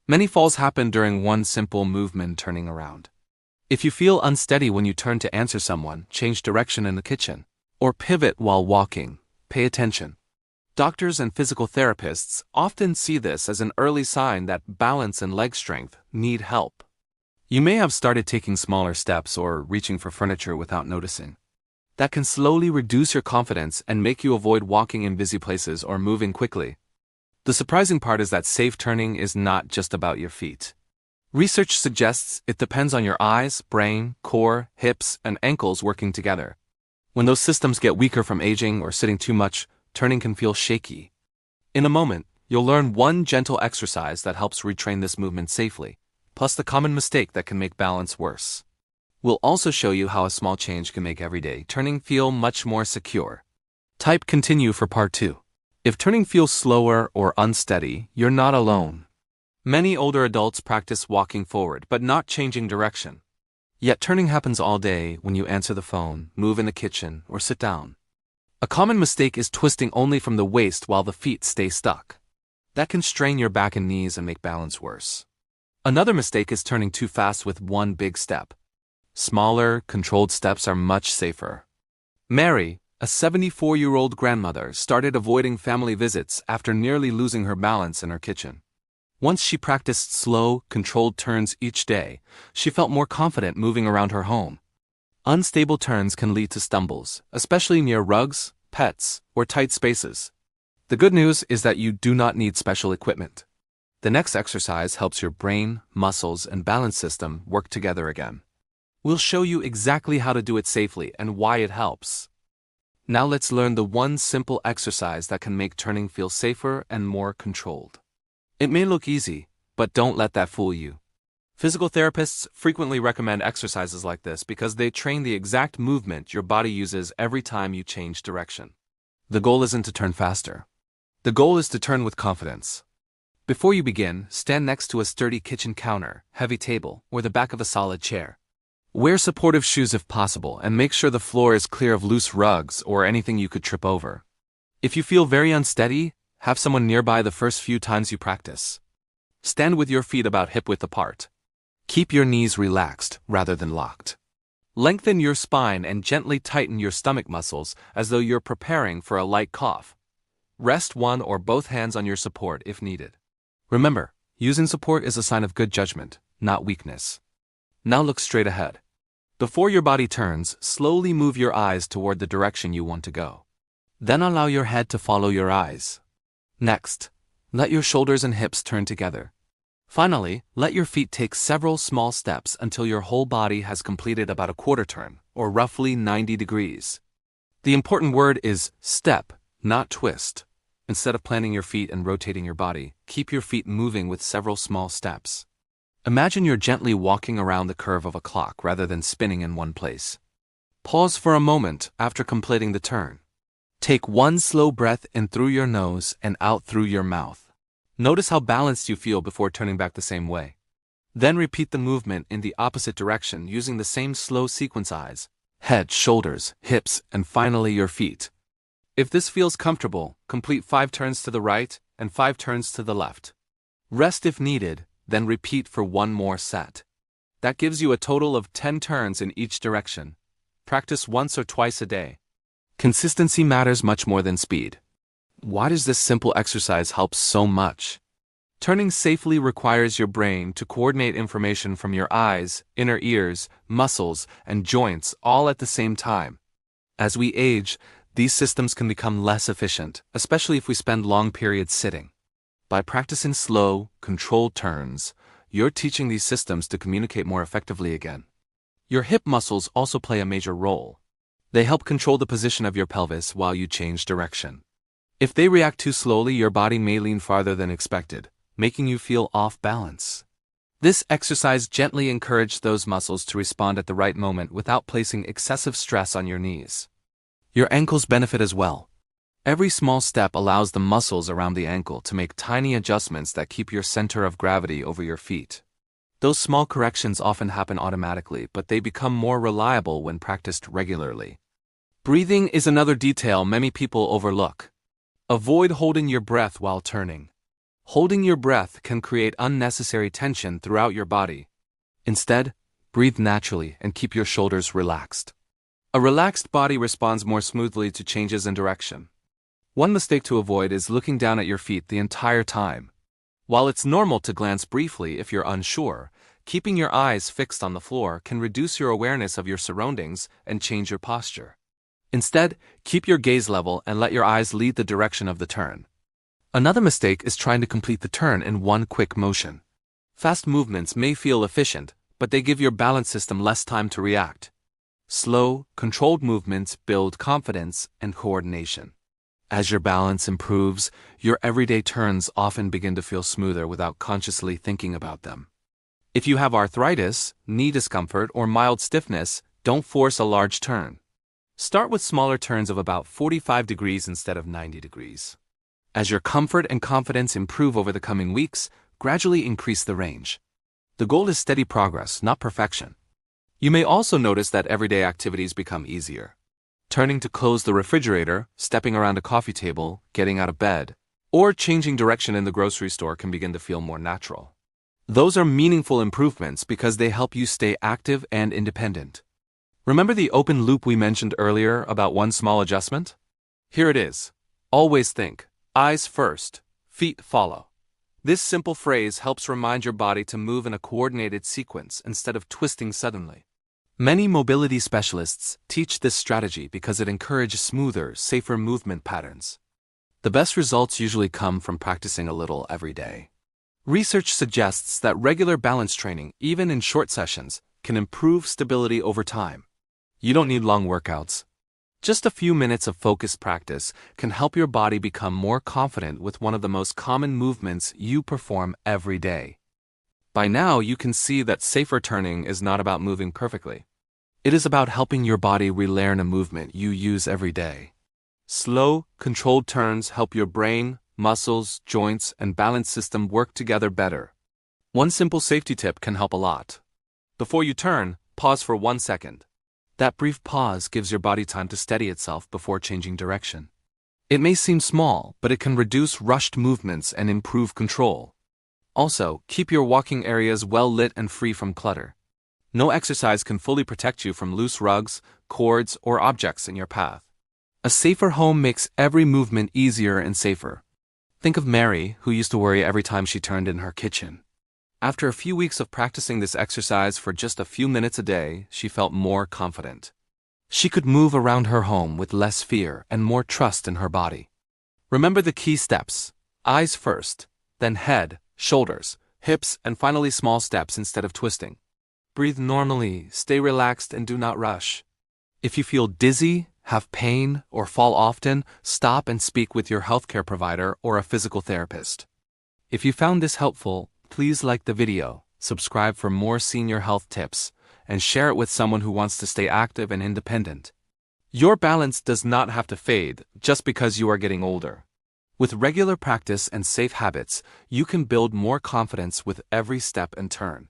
Many falls happen during one simple movement, turning around. If you feel unsteady when you turn to answer someone, change direction in the kitchen, or pivot while walking, pay attention. Doctors and physical therapists often see this as an early sign that balance and leg strength need help. You may have started taking smaller steps or reaching for furniture without noticing. That can slowly reduce your confidence and make you avoid walking in busy places or moving quickly. The surprising part is that safe turning is not just about your feet. Research suggests it depends on your eyes, brain, core, hips, and ankles working together. When those systems get weaker from aging or sitting too much, turning can feel shaky. In a moment, you'll learn one gentle exercise that helps retrain this movement safely, plus the common mistake that can make balance worse. We'll also show you how a small change can make everyday turning feel much more secure. Type continue for part 2. If turning feels slower or unsteady, you're not alone. Many older adults practice walking forward but not changing direction. Yet turning happens all day when you answer the phone, move in the kitchen, or sit down. A common mistake is twisting only from the waist while the feet stay stuck. That can strain your back and knees and make balance worse. Another mistake is turning too fast with one big step. Smaller, controlled steps are much safer. Mary, a 74-year-old grandmother, started avoiding family visits after nearly losing her balance in her kitchen. Once she practiced slow, controlled turns each day, she felt more confident moving around her home. Unstable turns can lead to stumbles, especially near rugs, pets, or tight spaces. The good news is that you do not need special equipment. The next exercise helps your brain, muscles, and balance system work together again. We'll show you exactly how to do it safely and why it helps. Now let's learn the one simple exercise that can make turning feel safer and more controlled. It may look easy, but don't let that fool you. Physical therapists frequently recommend exercises like this because they train the exact movement your body uses every time you change direction. The goal isn't to turn faster. The goal is to turn with confidence. Before you begin, stand next to a sturdy kitchen counter, heavy table, or the back of a solid chair. Wear supportive shoes if possible and make sure the floor is clear of loose rugs or anything you could trip over. If you feel very unsteady, have someone nearby the first few times you practice. Stand with your feet about hip-width apart. Keep your knees relaxed rather than locked. Lengthen your spine and gently tighten your stomach muscles as though you're preparing for a light cough. Rest one or both hands on your support if needed. Remember, using support is a sign of good judgment, not weakness. Now look straight ahead. Before your body turns, slowly move your eyes toward the direction you want to go. Then allow your head to follow your eyes. Next, let your shoulders and hips turn together. Finally, let your feet take several small steps until your whole body has completed about a quarter turn, or roughly 90 degrees. The important word is step, not twist. Instead of planting your feet and rotating your body, keep your feet moving with several small steps. Imagine you're gently walking around the curve of a clock rather than spinning in one place. Pause for a moment after completing the turn. Take one slow breath in through your nose and out through your mouth. Notice how balanced you feel before turning back the same way. Then repeat the movement in the opposite direction using the same slow sequence: eyes, head, shoulders, hips, and finally your feet. If this feels comfortable, complete 5 turns to the right and 5 turns to the left. Rest if needed, then repeat for one more set. That gives you a total of 10 turns in each direction. Practice once or twice a day. Consistency matters much more than speed. Why does this simple exercise help so much? Turning safely requires your brain to coordinate information from your eyes, inner ears, muscles, and joints all at the same time. As we age, these systems can become less efficient, especially if we spend long periods sitting. By practicing slow, controlled turns, you're teaching these systems to communicate more effectively again. Your hip muscles also play a major role. They help control the position of your pelvis while you change direction. If they react too slowly, your body may lean farther than expected, making you feel off balance. This exercise gently encourages those muscles to respond at the right moment without placing excessive stress on your knees. Your ankles benefit as well. Every small step allows the muscles around the ankle to make tiny adjustments that keep your center of gravity over your feet. Those small corrections often happen automatically, but they become more reliable when practiced regularly. Breathing is another detail many people overlook. Avoid holding your breath while turning. Holding your breath can create unnecessary tension throughout your body. Instead, breathe naturally and keep your shoulders relaxed. A relaxed body responds more smoothly to changes in direction. One mistake to avoid is looking down at your feet the entire time. While it's normal to glance briefly if you're unsure, keeping your eyes fixed on the floor can reduce your awareness of your surroundings and change your posture. Instead, keep your gaze level and let your eyes lead the direction of the turn. Another mistake is trying to complete the turn in one quick motion. Fast movements may feel efficient, but they give your balance system less time to react. Slow, controlled movements build confidence and coordination. As your balance improves, your everyday turns often begin to feel smoother without consciously thinking about them. If you have arthritis, knee discomfort, or mild stiffness, don't force a large turn. Start with smaller turns of about 45 degrees instead of 90 degrees. As your comfort and confidence improve over the coming weeks, gradually increase the range. The goal is steady progress, not perfection. You may also notice that everyday activities become easier. Turning to close the refrigerator, stepping around a coffee table, getting out of bed, or changing direction in the grocery store can begin to feel more natural. Those are meaningful improvements because they help you stay active and independent. Remember the open loop we mentioned earlier about one small adjustment? Here it is. Always think, eyes first, feet follow. This simple phrase helps remind your body to move in a coordinated sequence instead of twisting suddenly. Many mobility specialists teach this strategy because it encourages smoother, safer movement patterns. The best results usually come from practicing a little every day. Research suggests that regular balance training, even in short sessions, can improve stability over time. You don't need long workouts. Just a few minutes of focused practice can help your body become more confident with one of the most common movements you perform every day. By now, you can see that safer turning is not about moving perfectly. It is about helping your body relearn a movement you use every day. Slow, controlled turns help your brain, muscles, joints, and balance system work together better. One simple safety tip can help a lot. Before you turn, pause for 1 second. That brief pause gives your body time to steady itself before changing direction. It may seem small, but it can reduce rushed movements and improve control. Also, keep your walking areas well lit and free from clutter. No exercise can fully protect you from loose rugs, cords, or objects in your path. A safer home makes every movement easier and safer. Think of Mary, who used to worry every time she turned in her kitchen. After a few weeks of practicing this exercise for just a few minutes a day, she felt more confident. She could move around her home with less fear and more trust in her body. Remember the key steps: eyes first, then head, shoulders, hips, and finally small steps instead of twisting. Breathe normally, stay relaxed, and do not rush. If you feel dizzy, have pain, or fall often, stop and speak with your healthcare provider or a physical therapist. If you found this helpful, please like the video, subscribe for more senior health tips, and share it with someone who wants to stay active and independent. Your balance does not have to fade just because you are getting older. With regular practice and safe habits, you can build more confidence with every step and turn.